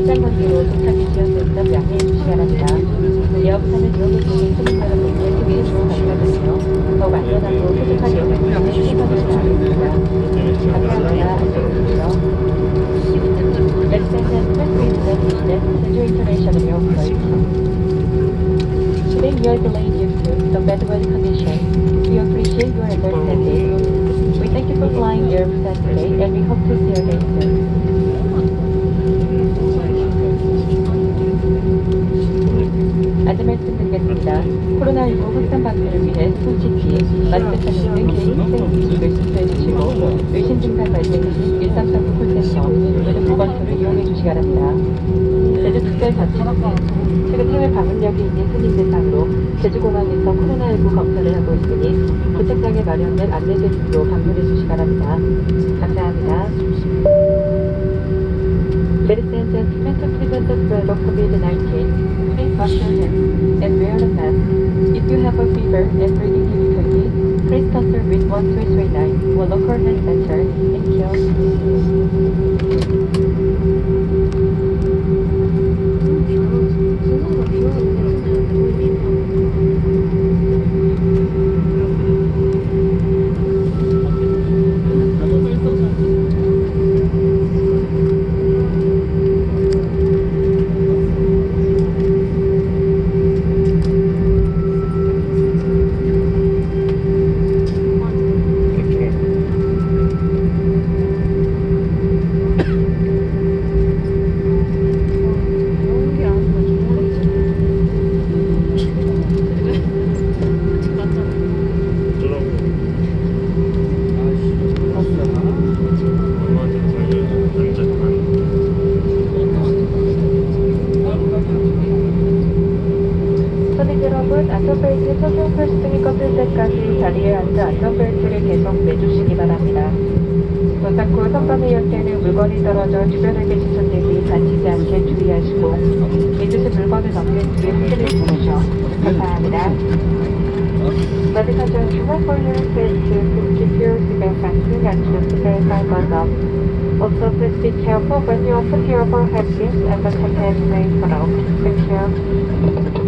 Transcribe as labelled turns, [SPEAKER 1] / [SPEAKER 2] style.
[SPEAKER 1] 출장 관계로 도착이 지연된 점 양해해 주시기 바랍니다. 에어부산을 이용해 주신 손님 여러분께 소개해 주시기 바라며 더욱 안전하고 소중한 여행을 위해 최선을 다하겠습니다. 감사합니다. 안녕히 계십시오. Ladies and gentlemen, please let Jeju International Airport. Today we are delayed due to the bad weather conditions. We appreciate your understanding. We thank you for flying Air Busan today and we hope to see you again soon. 안내 말씀드리겠습니다. 코로나19 확산 방지를 위해 솔직히 마스크 착용 등 개인 위생 규칙을 준수해 주시고 의심 증상 발생 시 1339 콜센터 또는 보건소를 이용해 주시기 바랍니다. 제주 특별자치구는 최근 해외 방문력이 있는 손님 대상으로 제주공항에서 코로나19 검사를 하고 있으니 도착장에 마련된 안내 데스크로 방문해 주시기 바랍니다. 감사합니다. Ladies and gentlemen, to prevent the spread of COVID-19, please wash your hands and wear a mask. If you have a fever and breathing difficulty, please consult with 1339 or local health center. Thank you. 안전벨트 착용 필수등이 꺼질 때까지 자리에 앉아 안전벨트를 계속 매주시기 바랍니다. 도착 후 선반에 열 때는 물건이 떨어져 주변에 계신 손님이 다치지 않게 주의하시고 잊으신 물건을 넘긴 뒤에 흔들을 주무셔. 감사합니다. Medical gentlemen, for your safety, please keep your seatbelt fastened and choose the seatbelt button up. Also, please be careful when you open your overhead bins and the curtain may fall out. Thank you.